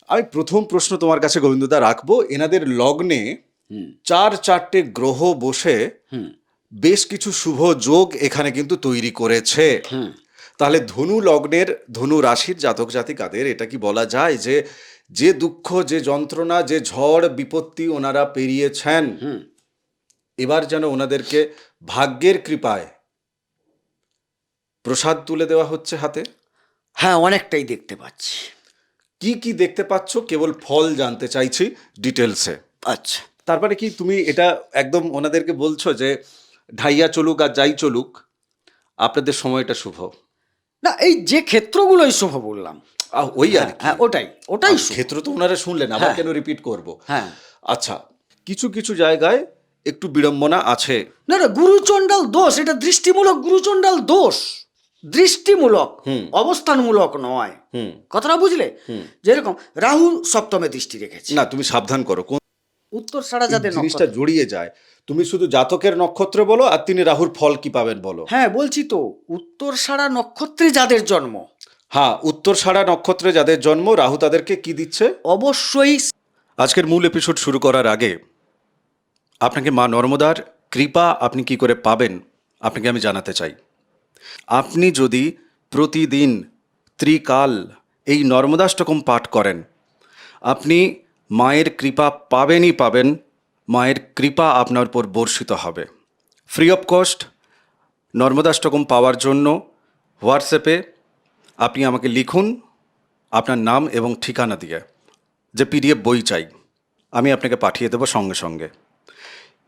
আমি প্রথম প্রশ্ন তোমার কাছে গোবিন্দদা রাখবো, এনাদের লগ্নে চারটে গ্রহ বসে বেশ কিছু শুভ যোগ এখানে কিন্তু তৈরি করেছে। তাহলে ধনু লগ্নের, ধনু রাশির জাতক জাতিকাদের এটা কি বলা যায় যে যে দুঃখ, যে যন্ত্রণা, যে ঝড় বিপত্তি ওনারা পেরিয়েছেন, এবার যেন ওনাদেরকে ভাগ্যের কৃপায় প্রসাদ তুলে দেওয়া হচ্ছে হাতে? হ্যাঁ, অনেকটাই দেখতে পাচ্ছি। কি কি দেখতে পাচ্ছ কেবল ফল জানতে চাইছি ডিটেলসে। আচ্ছা, তারপরে কি তুমি এটা একদম ওনাদেরকে বলছো যে ঢাইয়া চলুক আর যাই চলুক, আপনাদের সময়টা শুভ? না এই যে ক্ষেত্রগুলোই শুভ বললাম। ওই আর কি। হ্যাঁ, ওটাই শুভ। ক্ষেত্র তো ওনারা শুনলেন, আবার হ্যাঁ। কেন রিপিট করব? হ্যাঁ। আচ্ছা, কিছু কিছু জায়গায় একটু বিড়ম্বনা আছে। না গুরুচণ্ডাল দোষ, এটা দৃষ্টিমূলক গুরুচণ্ডাল দোষ। দৃষ্টিমূলক, অবস্থানমূলক নয়। কথাটা বুঝলে? যেরকম রাহু সপ্তমে দৃষ্টি রেখেছে। না, তুমি সাবধান করো, কোন উত্তর সারা যাদের জিনিসটা নক্ষত্র। জড়িয়ে যায়। তুমি শুধু জাতকের নক্ষত্র বলো আর তিনি রাহুর ফল কি পাবেন বলো। হ্যাঁ বলছি তো, উত্তর সারা নক্ষত্রে যাদের জন্ম, হ্যাঁ, উত্তর সারা নক্ষত্রে যাদের জন্ম, রাহু তাদেরকে কি দিচ্ছে? অবশ্যই। আজকের মূল এপিসোড শুরু করার আগে আপনাকে মা নর্মদার কৃপা আপনি কি করে পাবেন আপনাকে আমি জানাতে চাই। আপনি যদি প্রতিদিন ত্রিকাল এই নর্মদাষ্টকম পাঠ করেন, আপনি মায়ের কৃপা পাবেনই পাবেন। মায়ের কৃপা আপনার উপর বর্ষিত হবে। ফ্রি অফ কস্ট নর্মদাষ্টকম পাওয়ার জন্য হোয়াটসঅ্যাপে আপনি আমাকে লিখুন আপনার নাম এবং ঠিকানা দিয়ে, যে পিডিএফ বই চাই, আমি আপনাকে পাঠিয়ে দেবো সঙ্গে সঙ্গে।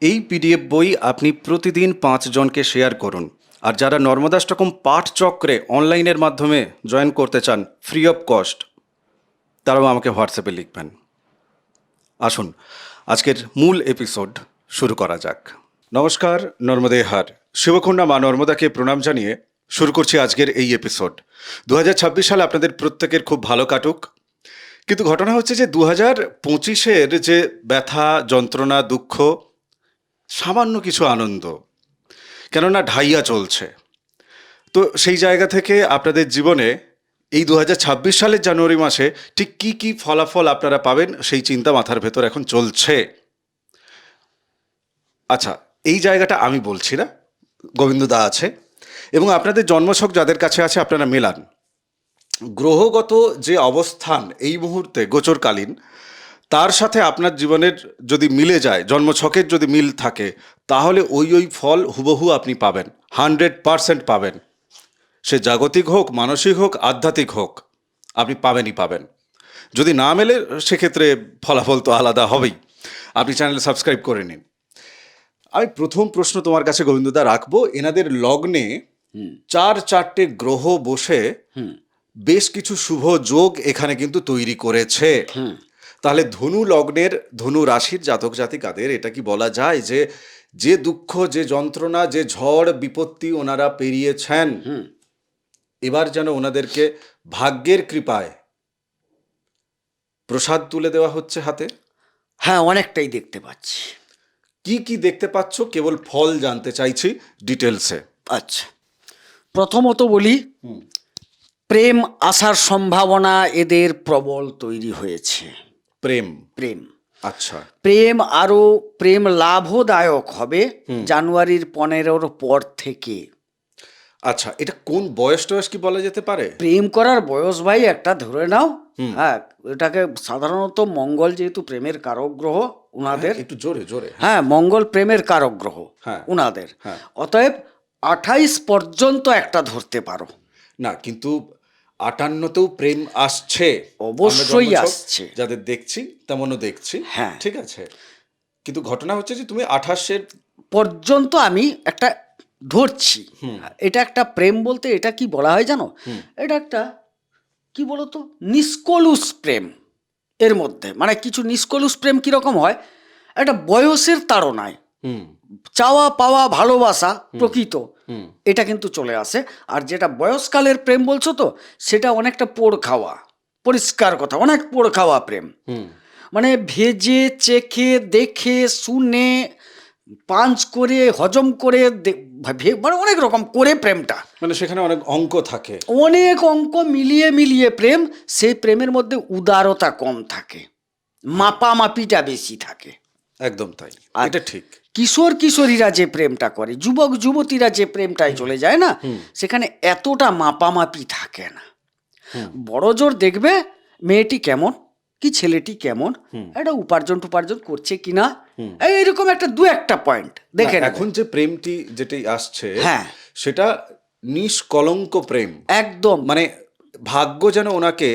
এই পিডিএফ বই আপনি প্রতিদিন 5 জনকে শেয়ার করুন। আর যারা নর্মদাষ্টকম পাঠ চক্রে অনলাইনের মাধ্যমে জয়েন করতে চান ফ্রি অফ কস্ট, তারাও আমাকে হোয়াটসঅ্যাপে লিখবেন। আসুন আজকের মূল এপিসোড শুরু করা যাক। নমস্কার, নর্মদে হার শিবকুণ্ডা মা নর্মদাকে প্রণাম জানিয়ে শুরু করছি আজকের এই এপিসোড। 2026 সাল আপনাদের প্রত্যেকের খুব ভালো কাটুক। কিন্তু ঘটনা হচ্ছে যে 2025-এর যে ব্যথা, যন্ত্রণা, দুঃখ, সামান্য কিছু আনন্দ, কেননা ঢাইয়া চলছে। তো সেই জায়গা থেকে আপনাদের জীবনে এই 2026 সালের জানুয়ারি মাসে ঠিক কি কি ফলাফল আপনারা পাবেন সেই চিন্তা মাথার ভেতর এখন চলছে। আচ্ছা, এই জায়গাটা আমি বলছি না, গোবিন্দদা আছে, এবং আপনাদের জন্মছক যাদের কাছে আছে আপনারা মেলান। গ্রহগত যে অবস্থান এই মুহূর্তে গোচরকালীন, তার সাথে আপনার জীবনের যদি মিলে যায়, জন্মছকের যদি মিল থাকে, তাহলে ওই ফল হুবহু আপনি পাবেন, 100% পাবেন। সে জাগতিক হোক, মানসিক হোক, আধ্যাত্মিক হোক, আপনি পাবেনই পাবেন। যদি না মেলে সেক্ষেত্রে ফলাফল তো আলাদা হবেই। আপনি চ্যানেল সাবস্ক্রাইব করে নিন। আমি প্রথম প্রশ্ন তোমার কাছে গোবিন্দদা রাখবো, এনাদের লগ্নে চারটে গ্রহ বসে বেশ কিছু শুভ যোগ এখানে কিন্তু তৈরি করেছে। তাহলে ধনু লগ্নের, ধনু রাশির জাতক জাতিকাদের এটা কি বলা যায় যে যে দুঃখ, যে যন্ত্রণা, যে ঝড় বিপত্তি ওনারা পেরিয়েছেন, এবার যেন ওনাদেরকে ভাগ্যের কৃপায় প্রসাদ তুলে দেওয়া হচ্ছে হাতে? হ্যাঁ, অনেকটাই দেখতে পাচ্ছি। কি কি দেখতে পাচ্ছ কেবল ফল জানতে চাইছি ডিটেলসে। আচ্ছা, প্রথমত বলি, প্রেম আসার সম্ভাবনা এদের প্রবল তৈরি হয়েছে। প্রেম? প্রেম, আচ্ছা। প্রেম আরো প্রেম লাভদায়ক হবে জানুয়ারির 15-র পর থেকে। আচ্ছা, এটা কোন বয়স টয়স কি বলা যেতে পারে? প্রেম করার বয়স ভাই একটা ধরে নাও। হ্যাঁ, এটাকে সাধারণত মঙ্গল যেহেতু প্রেমের কারক গ্রহ উনাদের, একটু জোরে জোরে। হ্যাঁ মঙ্গল প্রেমের কারক গ্রহ হ্যাঁ। উনাদের, হ্যাঁ। অতএব 28 পর্যন্ত একটা ধরতে পারো। না, কিন্তু 58তেও প্রেম আসছে, অবশ্যই আমরা জন্মছক আসছে। যাদের দেখছি তেমনও দেখছি। হ্যাঁ। ঠিক আছে, কিন্তু ঘটনা হচ্ছে যে তুমি 28-এর পর্যন্ত আমি একটা ধরছি। এটা একটা প্রেম বলতে এটা কি বলা হয় জানো? এটা একটা কি বলতো, নিষ্কলুষ প্রেম। এর মধ্যে মানে কিছু নিষ্কলুষ প্রেম কিরকম হয়, একটা বয়সের তাড়নায় চাওয়া পাওয়া ভালোবাসা প্রকৃত, এটা কিন্তু চলে আসে। আর যেটা বয়সকালের প্রেম বলছো তো, সেটা অনেকটা পোড় খাওয়া, পরিষ্কার কথা, অনেক পোড় খাওয়া প্রেম। মানে ভেজে চেখে দেখে শুনে পাঞ্চ করে হজম করে মানে অনেক রকম করে প্রেমটা, মানে সেখানে অনেক অঙ্ক থাকে। অনেক অঙ্ক মিলিয়ে মিলিয়ে প্রেম। সেই প্রেমের মধ্যে উদারতা কম থাকে, মাপামাপিটা বেশি থাকে। একদম তাই, আর এটা ঠিক। কিশোর কিশোরীরা যে প্রেমটা করে, যুবক যুবতীরা যে প্রেমটায় চলে যায় না, সেখানে এতটা মাপামাপি থাকে না। বড় জোর দেখবে মেয়েটি কেমন, কি ছেলেটি কেমন, একটা উপার্জন টুপার্জন করছে কিনা, এইরকম একটা দু একটা পয়েন্ট দেখে না, নেবে। এখন যে প্রেমটি যেটি আসছে, হ্যাঁ। সেটা নিষ্কলঙ্ক প্রেম। একদম মানে ভাগ্য যেন ওনাকে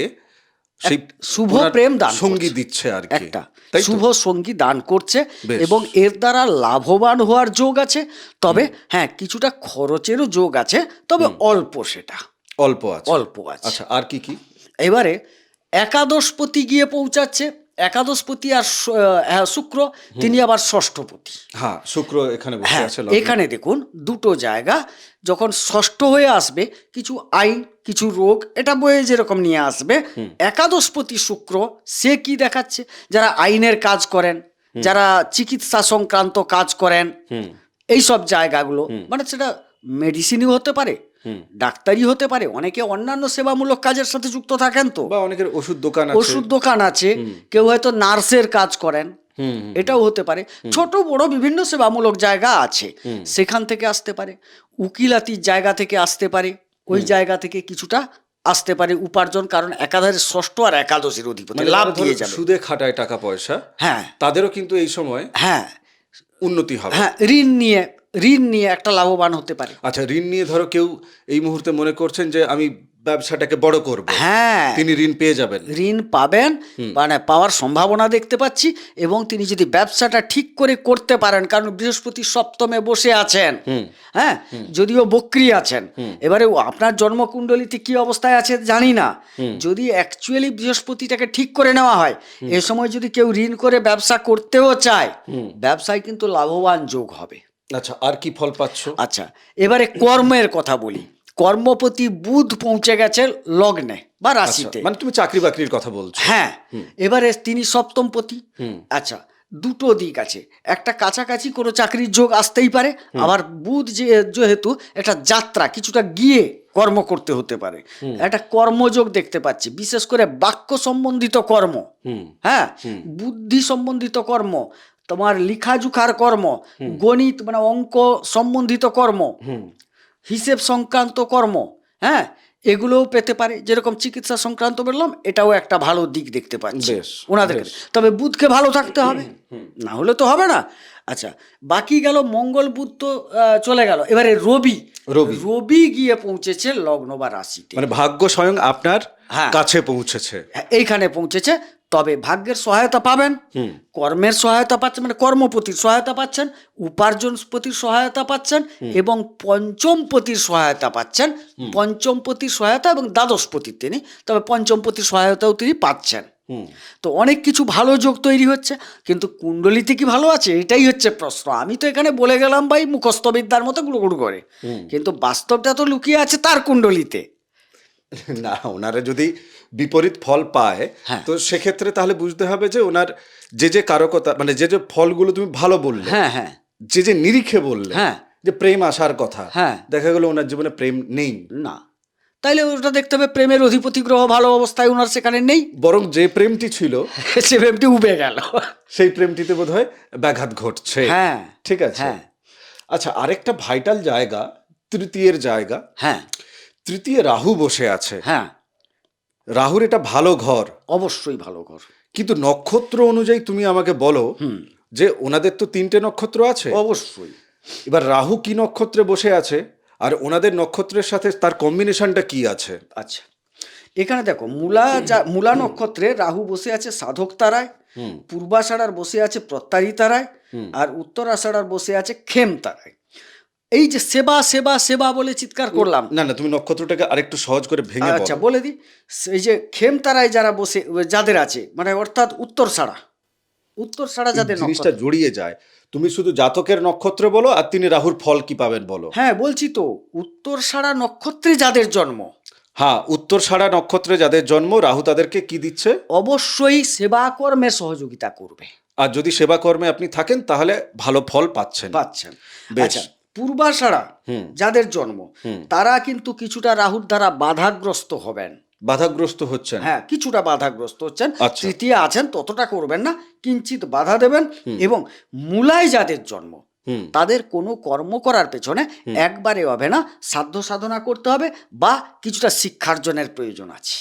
সেই শুভ ওনার প্রেম দান সঙ্গী করছে। দিচ্ছে আর কি, একটা তাই তো? শুভ সঙ্গী দান করছে বেশ। এবং এর দ্বারা লাভবান হওয়ার যোগ আছে। তবে হ্যাঁ, কিছুটা খরচেরও যোগ আছে, তবে অল্প, সেটা অল্প আছে। অল্প আছে। আচ্ছা, আর কি কি? এবারে একাদশপতি গিয়ে পৌঁছাচ্ছে। একাদশপতি আর শুক্র, তিনি আবার ষষ্ঠপতি। হ্যাঁ, শুক্র এখানে বসে হ্যাঁ, আছে লগ্নে। এখানে দেখুন দুটো জায়গা যখন ষষ্ঠ হয়ে আসবে, কিছু আইন কিছু রোগ এটা বয়ে যেরকম নিয়ে আসবে। একাদশপতি শুক্র সে কি দেখাচ্ছে, যারা আইনের কাজ করেন, যারা চিকিৎসা সংক্রান্ত কাজ করেন, এই সব জায়গাগুলো, মানে সেটা মেডিসিনই হতে পারে, ডাক্তারি হতে পারে, অনেকে অন্যান্য সেবামূলক কাজের সাথে যুক্ত থাকেন, তো বা অনেকের ওষুধ দোকান আছে। ওষুধ দোকান আছে, কেউ হয়তো নার্সের কাজ করেন, এটাও হতে পারে। ছোট বড় বিভিন্ন সেবামূলক জায়গা আছে, সেখান থেকে আসতে পারে। উকিলাতির জায়গা থেকে আসতে পারে, ওই জায়গা থেকে কিছুটা আসতে পারে উপার্জন, কারণ একাধারে ষষ্ঠ আর একাদশের অধিপতি, মানে লাভ যারা দিয়ে ধরো যাবে। সুদে খাটায় টাকা পয়সা, হ্যাঁ তাদেরও কিন্তু এই সময় হ্যাঁ উন্নতি হবে। হ্যাঁ, ঋণ নিয়ে একটা লাভবান হতে পারে। আচ্ছা, ঋণ নিয়ে ধরো কেউ এই মুহূর্তে মনে করছেন যে আমি ব্যবসাটাকে বড় করব, হ্যাঁ, তিনি ঋণ পেয়ে যাবেন। ঋণ পাবেন, মানে পাওয়ার সম্ভাবনা দেখতে পাচ্ছি। এবং তিনি যদি ব্যবসাটা ঠিক করে করতে পারেন, কারণ বৃহস্পতি সপ্তমে বসে আছেন, হ্যাঁ, যদিও বক্রী আছেন। এবারে আপনার জন্মকুণ্ডলিতে কি অবস্থায় আছে জানি না, যদি অ্যাকচুয়ালি বৃহস্পতিটাকে ঠিক করে নেওয়া হয়, এ সময় যদি কেউ ঋণ করে ব্যবসা করতেও চায়, ব্যবসায় কিন্তু লাভবান যোগ হবে। আচ্ছা, আর কি ফল পাচ্ছ? আচ্ছা, এবারে কর্মের কথা বলি। কর্মপতি বুধ পৌঁছে গেছে লগ্নে বা রাশিতে। মানে তুমি চাকরি বাকরির কথা বলছো? হ্যাঁ, এবারে তিনি সপ্তমপতি। আচ্ছা, দুটো দিক আছে, একটা কাছাকাছি কোনো চাকরির যোগ আসতেই পারে, আবার বুধ যেহেতু একটা যাত্রা, কিছুটা গিয়ে কর্ম করতে হতে পারে। একটা কর্মযোগ দেখতে পাচ্ছি, বিশেষ করে বাক্য সম্বন্ধিত কর্ম, হ্যাঁ, বুদ্ধি সম্বন্ধিত কর্ম, তোমার লিখাজুখার কর্ম, গণিত মানে অঙ্ক সম্বন্ধিত কর্ম, হিসেব সংক্রান্ত কর্ম, হ্যাঁ, এগুলোও পেতে পারে। যেরকম চিকিৎসা সংক্রান্ত বললাম, এটাও একটা ভালো দিক দেখতে পাচ্ছি ওনাদের। তবে বুধকে ভালো থাকতে হবে, না হলে তো হবে না। আচ্ছা, বাকি গেল মঙ্গল, বুধ তো চলে গেল। এবারে রবি গিয়ে পৌঁছেছে লগ্ন বা রাশিতে, মানে ভাগ্য স্বয়ং আপনার কাছে পৌঁছেছে, এইখানে পৌঁছেছে। তবে ভাগ্যের সহায়তা পাবেন, কর্মের সহায়তা পাচ্ছেন, মানে কর্মপতির সহায়তা পাচ্ছেন, উপার্জনপতির সহায়তা পাচ্ছেন, এবং পঞ্চমপতির সহায়তা পাচ্ছেন। পঞ্চমপতির সহায়তা এবং দ্বাদশপতির তিনি, তবে পঞ্চমপতির সহায়তাও তিনি পাচ্ছেন। তো অনেক কিছু ভালো যোগ তৈরি হচ্ছে, কিন্তু কুণ্ডলিতে কি ভালো আছে, এটাই হচ্ছে প্রশ্ন। আমি তো এখানে বলে গেলাম ভাই মুখস্থ বিদ্যার মতো গুড়গুড় করে, কিন্তু বাস্তবটা তো লুকিয়ে আছে তার কুণ্ডলিতে। না, ওনারা যদি বিপরীত ফল পায়, তো সেক্ষেত্রে তাহলে বুঝতে হবে যে ওনার যে কারকতা, মানে যে ফলগুলো তুমি ভালো বললে, হ্যাঁ হ্যাঁ, যে নিরিখে বললে, যে প্রেম আসার কথা, হ্যাঁ, দেখা গেল ওনার জীবনে প্রেম নেই, না, তাইলে ওটা দেখতে হবে প্রেমের অধিপতি গ্রহ ভালো অবস্থায় ওনার সেখানে নেই, বরং যে প্রেমটি ছিল সে প্রেমটি উবে গেল, সেই প্রেমটিতে বোধহয় ব্যাঘাত ঘটছে। হ্যাঁ, ঠিক আছে। আচ্ছা, আরেকটা ভাইটাল জায়গা, তৃতীয়ের জায়গা। হ্যাঁ, তৃতীয় রাহু বসে আছে। হ্যাঁ, রাহুর এটা ভালো ঘর, অবশ্যই ভালো ঘর, কিন্তু নক্ষত্র অনুযায়ী তুমি আমাকে বলো যে ওনাদের তো 3টে নক্ষত্র আছে। অবশ্যই। এবার রাহু কি নক্ষত্রে বসে আছে, আর ওনাদের নক্ষত্রের সাথে তার কম্বিনেশনটা কি আছে? আচ্ছা, এখানে দেখো মূলা নক্ষত্রে রাহু বসে আছে সাধক তারায়, পূর্বাষাঢ়ার বসে আছে প্রত্যারী তারায়, আর উত্তরাষাঢ়ার বসে আছে খেম তারায়। এই যে সেবা সেবা সেবা বলে চিৎকার করলাম, না না, তুমি নক্ষত্রটাকে আরেকটু সহজ করে ভেঙে বলো। আচ্ছা, বলে দিই। এই যে খেম তারায় যারা বসে, যাদের আছে, মানে অর্থাৎ উত্তরষাঢ়া যাদের জিনিসটা জড়িয়ে যায়। তুমি শুধু জাতকের নক্ষত্র বলো, আর তিনি রাহুর ফল কি পাবেন বলো। হ্যাঁ, বলছি তো, উত্তরষাঢ়া নক্ষত্রে যাদের জন্ম, হ্যাঁ, উত্তরষাঢ়া নক্ষত্রে যাদের জন্ম, রাহু তাদেরকে কি দিচ্ছে? অবশ্যই সেবা কর্মে সহযোগিতা করবে। আর যদি সেবা কর্মে আপনি থাকেন তাহলে ভালো ফল পাচ্ছেন। বেশ। আচ্ছা, পূর্বাষাঢ়া যাদের জন্ম তারা কিন্তু কিছুটা রাহুর দ্বারা বাধাগ্রস্ত হবেন। বাধাগ্রস্ত হচ্ছেন? হ্যাঁ, কিছুটা বাধাগ্রস্ত হচ্ছেন। আচ্ছা। তৃতীয় আছেন, ততটা করবেন না, কিঞ্চিত বাধা দেবেন। এবং মূলায় যাদের জন্ম তাদের কোনো কর্ম করার পেছনে একবারে হবে না, সাধ্য সাধনা করতে হবে বা কিছুটা শিক্ষার্জনের প্রয়োজন আছে।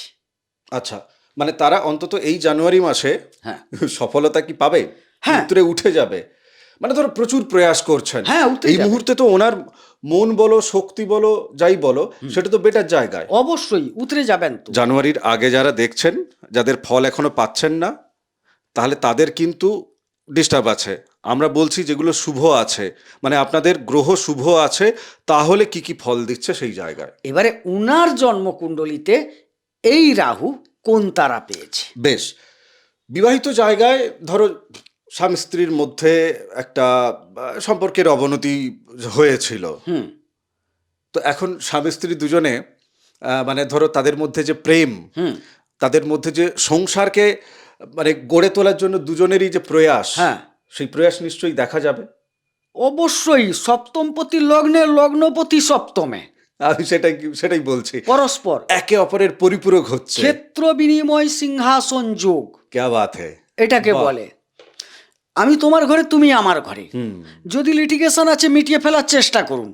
আচ্ছা, মানে তারা অন্তত এই জানুয়ারি মাসে হ্যাঁ। সফলতা কি পাবে? হ্যাঁ। উতরে উঠে যাবে? মানে ধরো প্রচুর প্রয়াস করছেন, হ্যাঁ, উতরে এই যাবে। মুহূর্তে তো ওনার মন বলো, শক্তি বলো, যাই বলো, সেটা তো বেটার জায়গায়। অবশ্যই উতরে যাবেন তো। জানুয়ারির আগে যারা দেখছেন, যাদের ফল এখনো পাচ্ছেন না, তাহলে তাদের কিন্তু ডিস্টার্ব আছে। আমরা বলছি যেগুলো শুভ আছে, মানে আপনাদের গ্রহ শুভ আছে, তাহলে কি কি ফল দিচ্ছে সেই জায়গায়। এবারে উনার জন্মকুণ্ডলিতে এই রাহু কোন তারা পেয়েছে? বেশ। বিবাহিত জায়গায় ধরো স্বামী স্ত্রীর মধ্যে একটা সম্পর্কের অবনতি হয়েছিল, তো এখন স্বামী স্ত্রী দুজনে মানে ধরো তাদের মধ্যে যে প্রেম, তাদের মধ্যে যে সংসারকে মানে গড়ে তোলার জন্য দুজনেরই যে প্রয়াস, হ্যাঁ, সেই প্রয়াস নিশ্চয়ই দেখা যাবে। অবশ্যই। সপ্তমপতি লগ্নে, লগ্নপতি সপ্তমে, আমি সেটাই বলছি, পরস্পর একে অপরের পরিপূরক হচ্ছে। ক্ষেত্র বিনিময় সিংহাসন যোগ ক্যা বাত হ্যায়। এটাকে বাহ। বলে। আমি তোমার ঘরে, তুমি আমার ঘরে। যদি লিটিগেশন আছে মিটিয়ে ফেলার চেষ্টা করুন,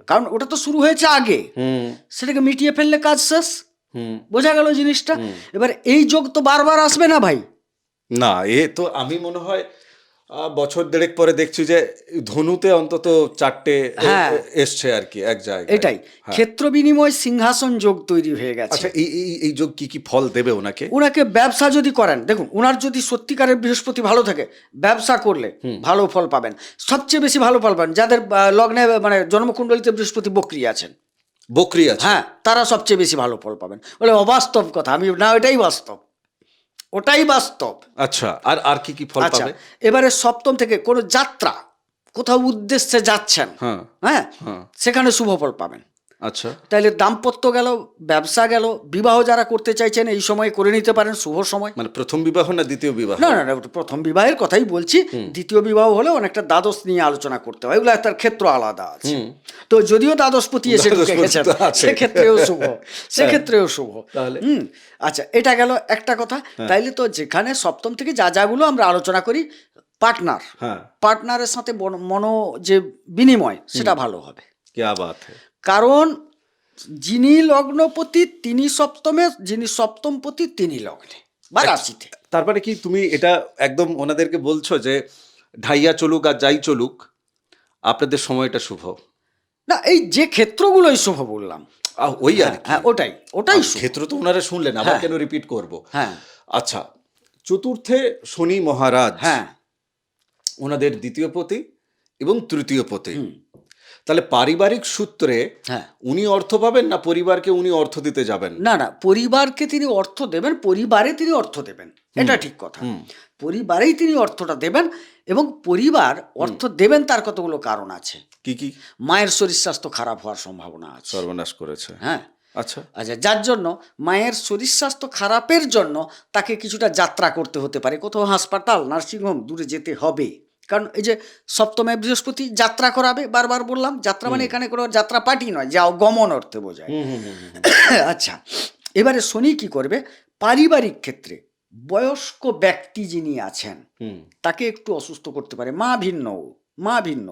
কারণ ওটা তো শুরু হয়েছে আগে, সেটাকে মিটিয়ে ফেললে কাজ শেষ। বোঝা গেল জিনিসটা? এবার এই যোগ তো বারবার আসবে না ভাই। না, এ তো আমি মনে হয় বছর দেড়েক পরে দেখছি যে ধনুতে অন্তত 4টে এসছে আর কি এক জায়গায়। এটাই ক্ষেত্র বিনিময় সিংহাসন যোগ তৈরি হয়ে গেছে। আচ্ছা, এই যোগ কি কি ফল দেবে ওনাকে? ওনাকে ব্যবসা যদি করেন, দেখুন ওনার যদি সত্যিকারের বৃহস্পতি ভালো থাকে, ব্যবসা করলে ভালো ফল পাবেন। সবচেয়ে বেশি ভালো ফল পাবেন যাদের লগ্নে মানে জন্মকুণ্ডলিতে বৃহস্পতি বক্রি আছেন। বকরি আছে? হ্যাঁ, তারা সবচেয়ে বেশি ভালো ফল পাবেন। বলে অবাস্তব কথা, আমি না, ওটাই বাস্তব, ওটাই বাস্তব। আচ্ছা, আর কি কি ফল আচ্ছা, পাবে? এবারে সপ্তম থেকে কোনো যাত্রা, কোথাও উদ্দেশ্যে যাচ্ছেন, হ্যাঁ, সেখানে শুভ ফল পাবেন। আচ্ছা, তাহলে দাম্পত্য গেল, ব্যবসা গেল, বিবাহ যারা করতে চাইছেন এই সময় করে নিতে পারেন, শুভ সময়। মানে প্রথম বিবাহ না দ্বিতীয় বিবাহ? না না না, প্রথম বিবাহের কথাই বলছি। দ্বিতীয় বিবাহ হলে অনেকটা দ্বাদশ নিয়ে আলোচনা করতে হয়, এগুলো তার ক্ষেত্র আলাদা আছে। তো যদিও দ্বাদশপতি এসে ঢুকে গেছেন, সেক্ষেত্রেও শুভ, সেক্ষেত্রেও শুভ। আচ্ছা, এটা গেল একটা কথা। তাইলে তো যেখানে সপ্তম থেকে যা যাগুলো আমরা আলোচনা করি, পার্টনারের সাথে মনো যে বিনিময়, সেটা ভালো হবে। ক্যা বাত হ্যায়। কারণ যিনি লগ্নপতি তিনি সপ্তমে, যিনি সপ্তমপতি তিনি লগ্নে বা রাশিতে। তারপরে কি তুমি এটা একদম ওনাদেরকে বলছো যে ঢাইয়া চলুক আর যাই চলুক, আপনাদের সময়টা শুভ? না, এই যে ক্ষেত্রগুলোই শুভ বললাম, ওই আর কি। হ্যাঁ, ওটাই শুভ। ক্ষেত্র তো ওনারা শুনলেন, আবার কেন রিপিট করব? হ্যাঁ। আচ্ছা, চতুর্থে শনি মহারাজ, হ্যাঁ, ওনাদের দ্বিতীয় পতি এবং তৃতীয় পতি। তাহলে পারিবারিক সূত্রে উনি অর্থ পাবেন না পরিবারকে উনি অর্থ দিতে যাবেন? না না, পরিবারকে তিনি অর্থ দেবেন, পরিবারে তিনি অর্থ দেবেন, এটা ঠিক কথা। পরিবারেই তিনি অর্থটা দেবেন, এবং পরিবার অর্থ দেবেন তার কতগুলো কারণ আছে। কি কি? মায়ের শরীর স্বাস্থ্য খারাপ হওয়ার সম্ভাবনা আছে, সর্বনাশ করেছে। হ্যাঁ। আচ্ছা, যার জন্য মায়ের শরীর স্বাস্থ্য খারাপের জন্য তাকে কিছুটা যাত্রা করতে হতে পারে, কোথাও হাসপাতাল, নার্সিংহোম দূরে যেতে হবে। কারণ এই যে সপ্তমে বৃহস্পতি যাত্রা করাবে, বারবার বললাম, যাত্রা মানে এখানে কোনো যাত্রা পার্টি নয়, যাও গমন অর্থে বোঝায়। আচ্ছা, এবারে শনি কি করবে? পারিবারিক ক্ষেত্রে বয়স্ক ব্যক্তি যিনি আছেন তাকে একটু অসুস্থ করতে পারে, মা ভিন্ন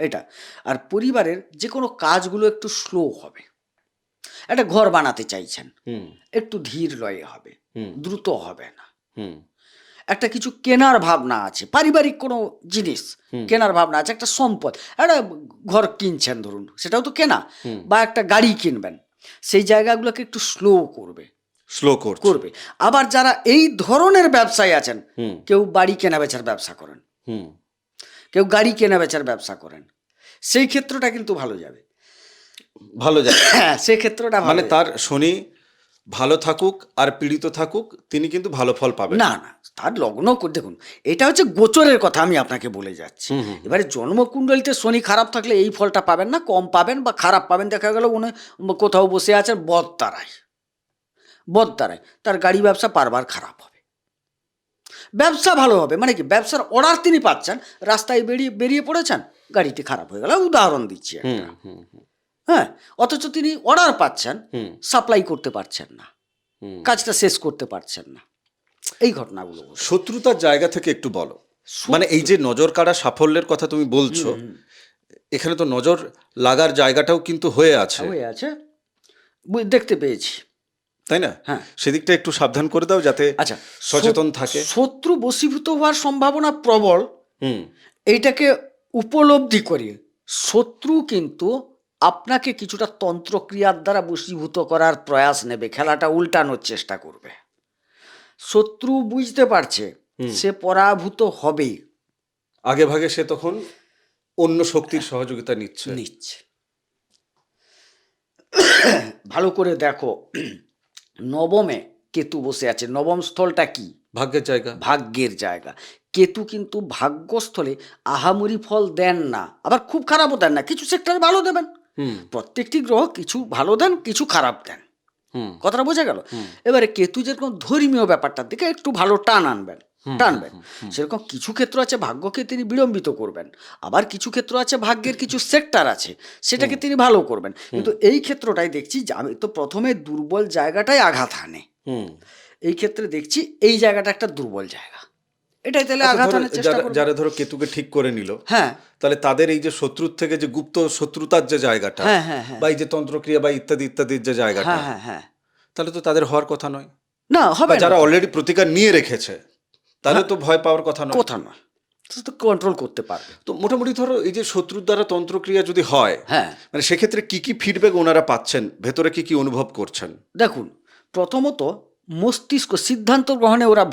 এটা। আর পরিবারের যে কোনো কাজগুলো একটু স্লো হবে। একটা ঘর বানাতে চাইছেন, একটু ধীর লয়ে হবে, দ্রুত হবে না। একটা কিছু কেনার ভাবনা আছে, পারিবারিক কোনো জিনিস কেনার ভাবনা আছে, একটা সম্পদ, একটা ঘর কিনছেন ধরুন, সেটাও তো কেনা, বা একটা গাড়ি কিনবেন, সেই জায়গাগুলোকে একটু স্লো করবে। আবার যারা এই ধরনের ব্যবসায় আছেন, কেউ বাড়ি কেনা বেচার ব্যবসা করেন, কেউ গাড়ি কেনা বেচার ব্যবসা করেন, সেই ক্ষেত্রটা কিন্তু ভালো যাবে। হ্যাঁ, সেই ক্ষেত্রটা মানে তার শনি ভালো থাকুক আর পীড়িত থাকুক, তিনি কিন্তু ভালো ফল পাবেন না। তার লগ্ন, দেখুন এটা হচ্ছে গোচরের কথা আমি আপনাকে বলে যাচ্ছি। এবারে জন্মকুণ্ডলিতে শনি খারাপ থাকলে এই ফলটা পাবেন না, কম পাবেন বা খারাপ পাবেন। দেখা গেল উনি কোথাও বসে আছেন বদতারায়, তার গাড়ি ব্যবসা বারবার খারাপ হবে। ব্যবসা ভালো হবে, মানে কি ব্যবসার অর্ডার তিনি পাচ্ছেন, রাস্তায় বেরিয়ে পড়েছেন, গাড়িটি খারাপ হয়ে গেল, উদাহরণ দিচ্ছি একটা। হ্যাঁ, অথচ তিনি অর্ডার পাচ্ছেন, সাপ্লাই করতে পারছেন না, কাজটা শেষ করতে পারছেন না, এই ঘটনাগুলো ঘটছে। শত্রুতার জায়গা থেকে একটু বলো, মানে এই যে নজর কাড়া সাফল্যের কথা তুমি বলছো, এখানে তো নজর লাগার জায়গাটাও কিন্তু হয়ে আছে, হয়ে আছে, দেখতে পেয়েছি, তাই না? হ্যাঁ। সেদিকটা একটু সাবধান করে দাও যাতে আচ্ছা, সচেতন থাকে। শত্রু বশীভূত হওয়ার সম্ভাবনা প্রবল, হুম এইটাকে উপলব্ধি করে শত্রু কিন্তু আপনাকে কিছুটা তন্ত্রক্রিয়ার দ্বারা বশীভূত করার প্রয়াস নেবে, খেলাটা উল্টানোর চেষ্টা করবে। শত্রু বুঝতে পারছে সে পরাভূত হবেই, আগে ভাগে সে তখন অন্য শক্তির সহযোগিতা নিচ্ছে। ভালো করে দেখো, নবমে কেতু বসে আছে, নবম স্থলটা কি? ভাগ্যের জায়গা। ভাগ্যের জায়গা। কেতু কিন্তু ভাগ্যস্থলে আহামরি ফল দেন না, আবার খুব খারাপও দেন না, কিছু সেক্টরে ভালো দেবেন। প্রত্যেকটি গ্রহ কিছু ভালো দেন, কিছু খারাপ দেন, কথাটা বোঝা গেল? এবারে কেতু যেরকম ধর্মীয় ব্যাপারটার দিকে একটু ভালো টানবেন, সেরকম কিছু ক্ষেত্র আছে ভাগ্যকে তিনি বিড়ম্বিত করবেন, আবার কিছু ক্ষেত্র আছে ভাগ্যের কিছু সেক্টর আছে সেটাকে তিনি ভালো করবেন। কিন্তু এই ক্ষেত্রটাই দেখছি যে আমি তো প্রথমে দুর্বল জায়গাটাই আঘাত হানে, এই ক্ষেত্রে দেখছি এই জায়গাটা একটা দুর্বল জায়গা, এটাই তাহলে আঘাত হানার চেষ্টা করবে। যারা ধরো কেতুকে ঠিক করে নিল, হ্যাঁ, তাহলে তাদের এই যে শত্রুর থেকে যে গুপ্ত শত্রুতার যে জায়গাটা, বা এই যে তন্ত্রক্রিয়া বা ইত্যাদি ইত্যাদির যে জায়গাটা, তাহলে তো তাদের হওয়ার কথা নয়। না, হবে না। যারা অলরেডি প্রতিকার নিয়ে রেখেছে তাহলে তো ভয় পাওয়ার কথা নয়, তো কন্ট্রোল করতে পারবে। তো মোটামুটি ধরো এই যে শত্রুর দ্বারা তন্ত্রক্রিয়া যদি হয়, হ্যাঁ, মানে সেক্ষেত্রে কি কি ফিডব্যাক ওনারা পাচ্ছেন, ভেতরে কি কি অনুভব করছেন? দেখুন, প্রথমত মস্তিষ্ক সিদ্ধান্ত গ্রহণে ওরা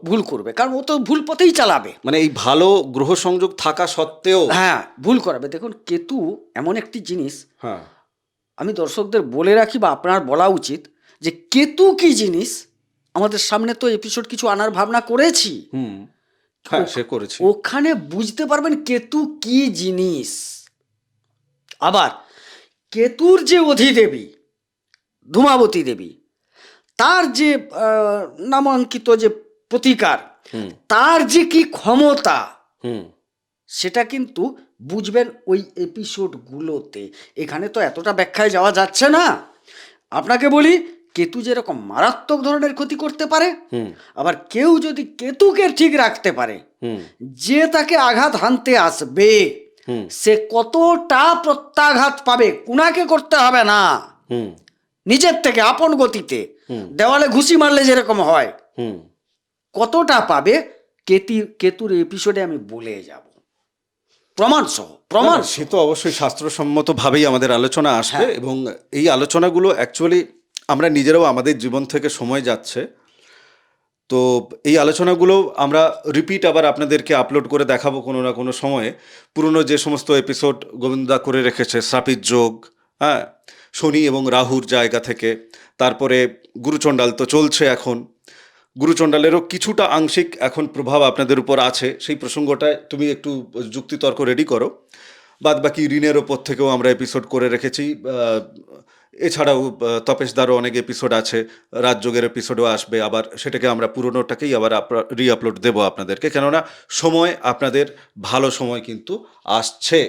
ভুল করবে, কারণ ও তো ভুল পথেই চালাবে, মানে এই ভালো গ্রহ সংযোগ থাকা সত্ত্বেও হ্যাঁ ভুল করাবে। দেখুন, কেতু এমন একটি জিনিস, হ্যাঁ, আমি দর্শকদের বলে রাখি বা আপনার বলা উচিত যে কেতু কি জিনিস, আমাদের সামনে তো এপিসোড কিছু আনার ভাবনা করেছি, হ্যাঁ সে করেছি, ওখানে বুঝতে পারবেন কেতু কি জিনিস। আবার কেতুর যে অধিদেবী ধূমাবতী দেবী, তার যে নামাঙ্কিত যে প্রতিকার, তার যে কি ক্ষমতা, সেটা কিন্তু বুঝবেন ওই এপিসোডগুলোতে। এখানে তো এতটা ব্যাখ্যায় যাওয়া যাচ্ছে না। আপনাকে বলি, কেতু যেরকম মারাত্মক ধরনের ক্ষতি করতে পারে, আবার কেউ যদি কেতুকে ঠিক রাখতে পারে, যে তাকে আঘাত হানতে আসবে সে কতটা প্রত্যাঘাত পাবে, কুনাকে করতে হবে না, নিজের থেকে আপন গতিতে দেওয়ালে ঘুষি মারলে যেরকম হয় কতটা পাবে, কেতুর এপিসোডে আমি বলে যাব, প্রমাণ সহ। সে তো অবশ্যই শাস্ত্রসম্মত ভাবেই আমাদের আলোচনা আসবে, এবং এই আলোচনাগুলো অ্যাকচুয়ালি আমরা নিজেরাও, আমাদের জীবন থেকে সময় যাচ্ছে, তো এই আলোচনাগুলো আমরা রিপিট আবার আপনাদেরকে আপলোড করে দেখাবো কোনো না কোনো সময়ে। পুরনো যে সমস্ত এপিসোড গোবিন্দা করে রেখেছে, শ্রাপিত যোগ, হ্যাঁ, শনি এবং রাহুর জায়গা থেকে, তারপরে গুরুচণ্ডাল তো চলছে এখন, গুরুচণ্ডালেরও কিছুটা আংশিক এখন প্রভাব আপনাদের উপর আছে, সেই প্রসঙ্গটায় তুমি একটু যুক্তিতর্ক রেডি করো। বাদ বাকি ঋণের ওপর থেকেও আমরা এপিসোড করে রেখেছি, এছাড়াও তপেশদারও অনেক এপিসোড আছে, রাজযোগের এপিসোডও আসবে, আবার সেটাকে আমরা পুরোনোটাকেই আবার রিআপলোড দেবো আপনাদেরকে, কেননা সময়, আপনাদের ভালো সময় কিন্তু আসছে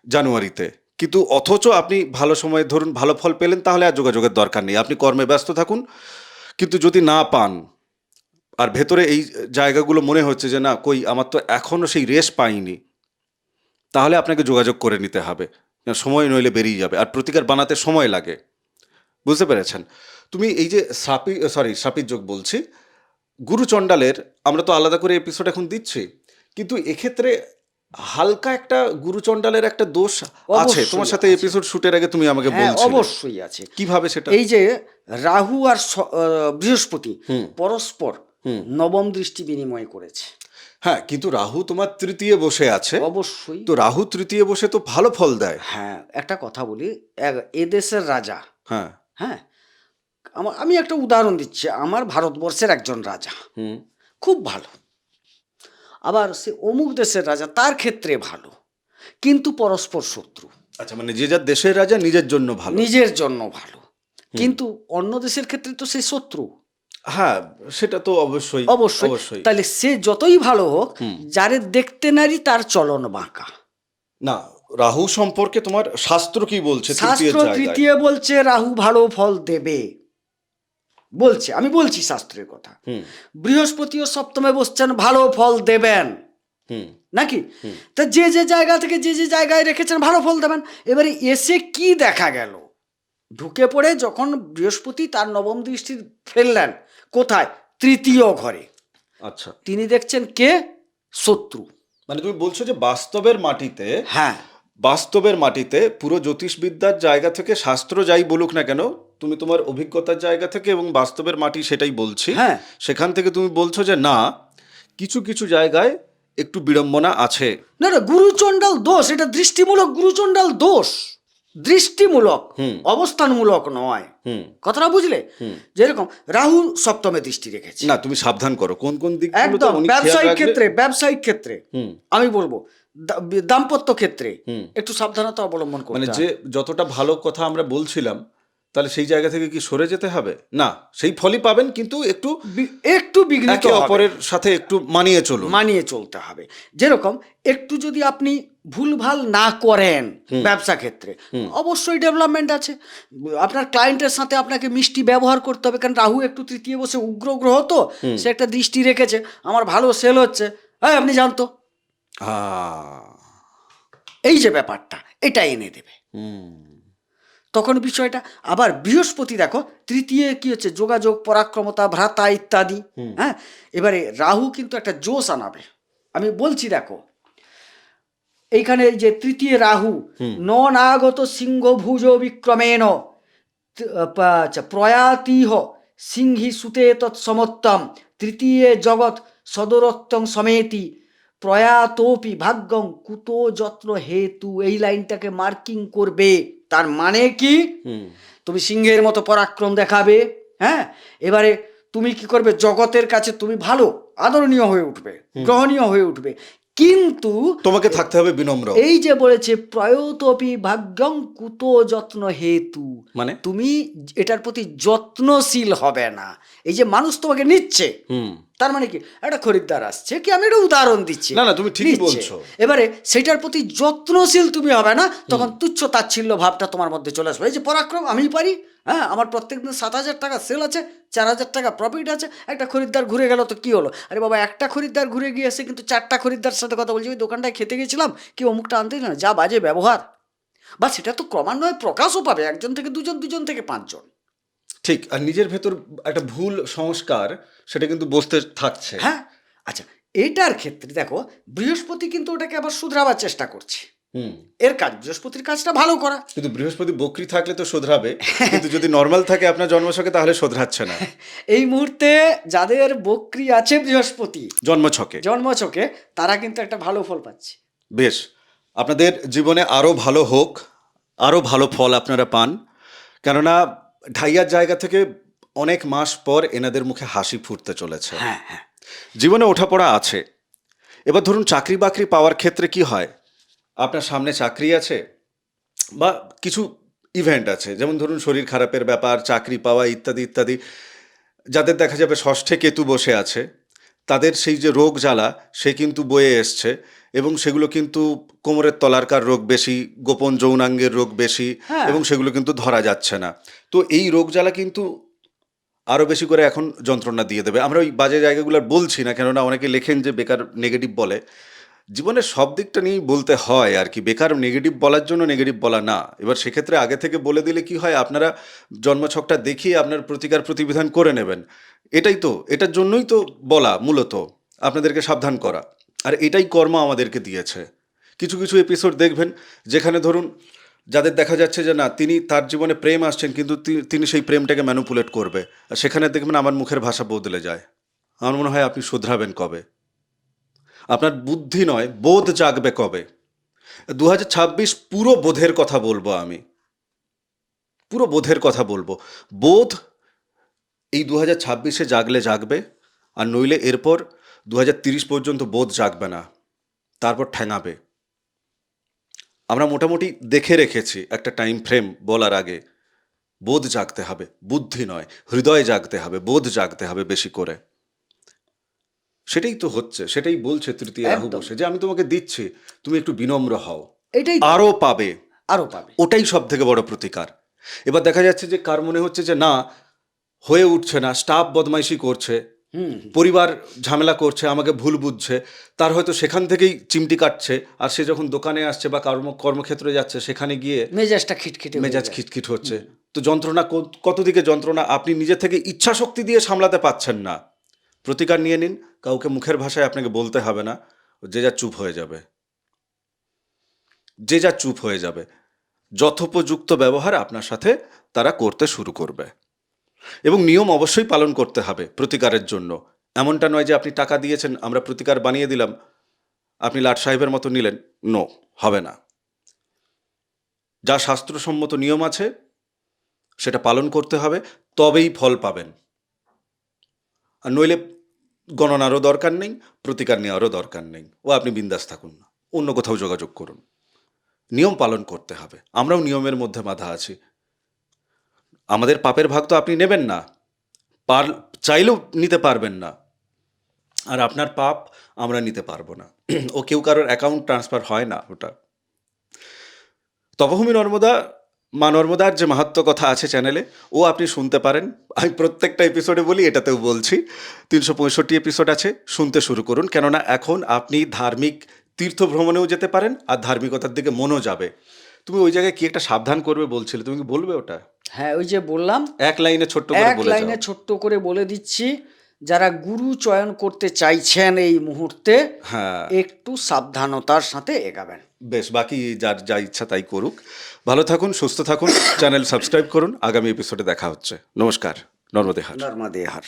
জানুয়ারিতে। কিন্তু অথচ আপনি ভালো সময় ধরুন ভালো ফল পেলেন, তাহলে আর যোগাযোগের দরকার নেই, আপনি কর্মে ব্যস্ত থাকুন। কিন্তু যদি না পান, আর ভেতরে এই জায়গাগুলো মনে হচ্ছে যে না কই আমার তো এখনও সেই রেস পাইনি, তাহলে আপনাকে যোগাযোগ করে নিতে হবে, সময় নইলে বেরিয়ে যাবে, আর প্রতিকার বানাতে সময় লাগে, বুঝতে পেরেছেন? তুমি এই যে শ্রাপিত যোগ বলছি, গুরুচণ্ডালের আমরা তো আলাদা করে এপিসোড এখন দিচ্ছি, কিন্তু এক্ষেত্রে হালকা একটা গুরুচণ্ডালের একটা দোষ আছে, তোমার সাথে এপিসোড শুটের আগে তুমি আমাকে বলছিলে। অবশ্যই আছে। কিভাবে সেটা? এই যে রাহু আর বৃহস্পতি পরস্পর নবম দৃষ্টি বিনিময় করেছে। হ্যাঁ, কিন্তু রাহু তোমার তৃতীয় বসে আছে। অবশ্যই। তো রাহু তৃতীয় বসে তো ভালো ফল দেয়। হ্যাঁ, একটা কথা বলি, এদেশের রাজা, হ্যাঁ হ্যাঁ, আমি একটা উদাহরণ দিচ্ছি, আমার ভারতবর্ষের একজন রাজা খুব ভালো, আবার সে অমুক দেশের রাজা, তার ক্ষেত্রে ভালো, কিন্তু পরস্পর শত্রু। আচ্ছা, মানে যে যার দেশের রাজা নিজের জন্য ভালো, নিজের জন্য ভালো, কিন্তু অন্য দেশের ক্ষেত্রে তো সে শত্রু। হ্যাঁ, সেটা তো অবশ্যই অবশ্যই। অবশ্যই। তাহলে সে যতই ভালো হোক, যারে দেখতে নারী তার চলন বাঁকা। না, রাহু সম্পর্কে তোমার শাস্ত্র কি বলছে তৃতীয় শাস্ত্র জায়গায়? তৃতীয় বলছে রাহু ভালো ফল দেবে, বলছে, আমি বলছি শাস্ত্রের কথা। হুম বৃহস্পতিও সপ্তমে বসছেন, ভালো ফল দেবেন হুম নাকি? তা যে যে জায়গা থেকে যে যে জায়গায় রেখেছেন ভালো ফল দেবেন। এবারে এসে কি দেখা গেল, ঢুকে পড়ে যখন বৃহস্পতি তার নবম দৃষ্টি ফেললেন কোথায়, তৃতীয় ঘরে, আচ্ছা, তিনি দেখছেন কে, শত্রু। মানে তুমি বলছো যে বাস্তবের মাটিতে, হ্যাঁ, বাস্তবের মাটিতে পুরো জ্যোতিষবিদ্যার জায়গা থেকে শাস্ত্র যাই বলুক না কেন, তুমি তোমার অভিজ্ঞতার জায়গা থেকে এবং বাস্তবের মাটি সেটাই বলছি, হ্যাঁ, সেখান থেকে তুমি বলছো যে না, কিছু কিছু জায়গায় একটু বিড়ম্বনা আছে। না না, গুরুচণ্ডাল দোষ, এটা দৃষ্টিমূলক গুরুচণ্ডাল দোষ, দৃষ্টিমূলক, অবস্থানমূলক নয়। হুম কথাটা বুঝলে? যেরকম রাহু সপ্তমে দৃষ্টি রেখেছে, না, তুমি সাবধান করো কোন কোন দিকগুলোতে একদম উনি খেয়াল ব্যবসায়িক রাখলে। ক্ষেত্রে, ব্যবসায়িক ক্ষেত্রে হুম আমি বলবো, দাম্পত্য ক্ষেত্রে হুম একটু সাবধানতা অবলম্বন মানে করতে যে হবে। যতটা ভালো কথা আমরা বলছিলাম, তাহলে সেই জায়গা থেকে কি সরে যেতে হবে? না, সেই ফলই পাবেন, কিন্তু একটু একটু বিঘ্নিত একে হবে, অপরের সাথে একটু মানিয়ে চলুন। মানিয়ে চলতে হবে। যেরকম একটু যদি আপনি ভুলভাল না করেন ব্যবসা ক্ষেত্রে, অবশ্যই ডেভেলপমেন্ট আছে। আপনার ক্লায়েন্টের সাথে আপনাকে মিষ্টি ব্যবহার করতে হবে, কারণ রাহু একটু তৃতীয় বসে উগ্র গ্রহ, তো সে একটা দৃষ্টি রেখেছে, আমার ভালো সেল হচ্ছে, হ্যাঁ আপনি জানতো, এই যে ব্যাপারটা, এটা এনে দেবে তখন বিষয়টা। আবার বৃহস্পতি দেখো তৃতীয় কি হচ্ছে, যোগাযোগ, পরাক্রমতা, ভ্রাতা ইত্যাদি। হ্যাঁ, এবারে রাহু কিন্তু একটা জোশ আনাবে, আমি বলছি দেখো, এইখানে এই যে তৃতীয় রাহু, ন নাগত সিংহ ভুজ বিক্রমেণ প্রয়াতিহ সিংহি সুতে তৎসমত্তম তৃতীয় জগৎ সদরত্তং সমেতি প্রয়াতোপি ভাগ্যং কুতো যত্ন হেতু, এই লাইনটাকে মার্কিং করবে। তার মানে কি, তুমি সিংহের মতো পরাক্রম দেখাবে, হ্যাঁ, এবারে তুমি কি করবে, জগতের কাছে তুমি ভালো আদরণীয় হয়ে উঠবে, গ্রহণীয় হয়ে উঠবে, কিন্তু তোমাকে থাকতে হবে বিনম্র। এই যে বলেছে প্রয়তপি ভাগ্যং কুতো যত্ন হেতু, মানে তুমি এটার প্রতি যত্নশীল হবে না। এই যে মানুষ তোমাকে নিচ্ছে, তার মানে কি, একটা খরিদ্দার আসছে, কি আমি একটা উদাহরণ দিচ্ছি, না না, তুমি ঠিকই নিচ্ছে। বলছো। এবারে সেটার প্রতি যত্নশীল তুমি হবে না, তখন তুচ্ছ তাচ্ছিল্য ভাবটা তোমার মধ্যে চলে আসবে। এই যে পরাক্রম, আমি পারি, হ্যাঁ, আমার প্রত্যেকদিন 7,000 টাকা সেল আছে, 4,000 টাকা প্রফিট আছে, একটা খরিদ্দার ঘুরে গেল তো কি হলো, আরে বাবা একটা খরিদ্দার ঘুরে গিয়েছে কিন্তু 4টা খরিদ্দার সাথে কথা বলছি, ওই দোকানটায় খেতে গেছিলাম, কি অমুকটা আনতে না, যা বাজে ব্যবহার। বা সেটা তো ক্রমান্বয়ে প্রকাশও পাবে, একজন থেকে দুজন, দুজন থেকে 5 জন। ঠিক, আর নিজের ভেতর একটা ভুল সংস্কার সেটা কিন্তু বসতে থাকছে। হ্যাঁ, আচ্ছা, এটার ক্ষেত্রে দেখো বৃহস্পতি কিন্তু ওটাকে আবার শুধরাবার চেষ্টা করছে, এর কাজ, বৃহস্পতির কাজটা ভালো করা। কিন্তু বৃহস্পতি বক্রি থাকলে তো শোধরাবে, কিন্তু যদি নর্মাল থাকে আপনার জন্মছকে তাহলে শোধরাচ্ছে না। এই মুহূর্তে যাদের বক্রি আছে বৃহস্পতি জন্মছকে জন্মছকে, তারা কিন্তু একটা ভালো ফল পাচ্ছে। বেশ, আপনাদের জীবনে আরো ভালো হোক, আরো ভালো ফল আপনারা পান, কেননা ঢাইয়ার জায়গা থেকে অনেক মাস পর এনাদের মুখে হাসি ফুটতে চলেছে। হ্যাঁ, হ্যাঁ, জীবনে ওঠাপড়া আছে। এবার ধরুন চাকরি বাকরি পাওয়ার ক্ষেত্রে কি হয়, আপনার সামনে চাকরি আছে বা কিছু ইভেন্ট আছে, যেমন ধরুন শরীর খারাপের ব্যাপার, চাকরি পাওয়া ইত্যাদি ইত্যাদি। যাদের দেখা যাবে ষষ্ঠে কেতু বসে আছে, তাদের সেই যে রোগ জ্বালা সে কিন্তু বয়ে এসছে, এবং সেগুলো কিন্তু কোমরের তলারকার রোগ বেশি, গোপন যৌনাঙ্গের রোগ বেশি, হ্যাঁ। এবং সেগুলো কিন্তু ধরা যাচ্ছে না। তো এই রোগ জ্বালা কিন্তু আরও বেশি করে এখন যন্ত্রণা দিয়ে দেবে। আমরা ওই বাজে জায়গাগুলো আর বলছি না, কেননা অনেকে লেখেন যে বেকার নেগেটিভ বলে। জীবনের সব দিকটা নিয়েই বলতে হয় আর কি, বেকার নেগেটিভ বলার জন্য নেগেটিভ বলা না। এবার সেক্ষেত্রে আগে থেকে বলে দিলে কি হয়, আপনারা জন্মছকটা দেখিয়ে আপনার প্রতিকার প্রতিবিধান করে নেবেন। এটাই তো, এটার জন্যই তো বলা মূলত, আপনাদেরকে সাবধান করা। আর এটাই কর্ম আমাদেরকে দিয়েছে। কিছু কিছু এপিসোড দেখবেন যেখানে ধরুন যাদের দেখা যাচ্ছে যে না, তিনি তার জীবনে প্রেম আসছেন, কিন্তু তিনি সেই প্রেমটাকে ম্যানুপুলেট করবে, আর সেখানে দেখবেন আমার মুখের ভাষা বদলে যায়। আমার মনে হয় আপনি শুধরাবেন কবে, আপনার বুদ্ধি নয় বোধ জাগবে কবে। 2026 পুরো বোধের কথা বলবো আমি, পুরো বোধের কথা বলবো। বোধ এই 2026-এ জাগলে জাগবে, আর নইলে এরপর 2030 পর্যন্ত বোধ জাগবে না, তারপর ঠ্যাঙাবে। আমরা মোটামুটি দেখে রেখেছি একটা টাইম ফ্রেম বলার আগে, বোধ জাগতে হবে, বুদ্ধি নয়, হৃদয় জাগতে হবে, বোধ জাগতে হবে বেশি করে। সেটাই তো হচ্ছে, সেটাই বলছে তৃতীয় রাহু একদম। বসে, যে আমি তোমাকে দিচ্ছি, তুমি একটু বিনম্র হও, এটাই আরও পাবে। আরও পাবে। ওটাই সব থেকে বড় প্রতিকার। এবার দেখা যাচ্ছে যে কার মনে হচ্ছে যে না, হয়ে উঠছে না, স্টাফ বদমাইশি করছে, পরিবার ঝামেলা করছে, আমাকে ভুল বুঝছে, তার হয়তো সেখান থেকেই চিমটি কাটছে, আর সে যখন দোকানে আসছে বা কর্মক্ষেত্রে যাচ্ছে, সেখানে গিয়ে মেজাজটা খিটখিটে হয়ে মেজাজ যায়। খিটখিট হচ্ছে। তো যন্ত্রণা কত দিকে যন্ত্রণা, আপনি নিজে থেকে ইচ্ছা শক্তি দিয়ে সামলাতে পাচ্ছেন না। প্রতিকার নিয়ে নিন, কাউকে মুখের ভাষায় আপনাকে বলতে হবে না, যে যা চুপ হয়ে যাবে, যে যা চুপ হয়ে যাবে। যথোপযুক্ত ব্যবহার আপনার সাথে তারা করতে শুরু করবে, এবং নিয়ম অবশ্যই পালন করতে হবে প্রতিকারের জন্য। এমনটা নয় যে আপনি টাকা দিয়েছেন, আমরা প্রতিকার বানিয়ে দিলাম, আপনি লাট সাহেবের মতো নিলেন। নো, হবে না। যা শাস্ত্রসম্মত নিয়ম আছে সেটা পালন করতে হবে, তবেই ফল পাবেন। আর নইলে গণনারও দরকার নেই, প্রতিকার নেওয়ারও দরকার নেই। ও আপনি বিন্দাস থাকুন, অন্য কোথাও যোগাযোগ করুন। নিয়ম পালন করতে হবে, আমরাও নিয়মের মধ্যে বাধা আছি। আমাদের পাপের ভাগ তো আপনি নেবেন না, চাইলেও নিতে পারবেন না, আর আপনার পাপ আমরা নিতে পারবো না। ও কেউ কারোর অ্যাকাউন্ট ট্রান্সফার হয় না ওটা। তপভূমি নর্মদা, মা নর্মদার যে মাহাত্ম্য কথা আছে চ্যানেলে, ও আপনি শুনতে পারেন। আমি প্রত্যেকটা এপিসোডে বলি, এটাতেও বলছি, 365 এপিসোড আছে, শুনতে শুরু করুন। কেননা এখন আপনি ধার্মিক তীর্থ ভ্রমণেও যেতে পারেন, আর ধার্মিকতার দিকে মনও যাবে। তুমি ওই জায়গায় কি একটা সাবধান করবে বলছিলে, তুমি কি বলবে ওটা? হ্যাঁ, ওই যে বললাম, এক লাইনে ছোট্ট করে এক বলে লাইনে যাও। ছোট্ট করে বলে দিচ্ছি, যারা গুরু চয়ন করতে চাইছেন এই মুহূর্তে, হ্যাঁ, একটু সাবধানতার সাথে এগাবেন। বেশ, বাকি যার যা ইচ্ছা তাই করুক। ভালো থাকুন, সুস্থ থাকুন, চ্যানেল সাবস্ক্রাইব করুন। আগামী এপিসোডে দেখা হচ্ছে। নমস্কার, নর্মদেহার। নর্মদে হার।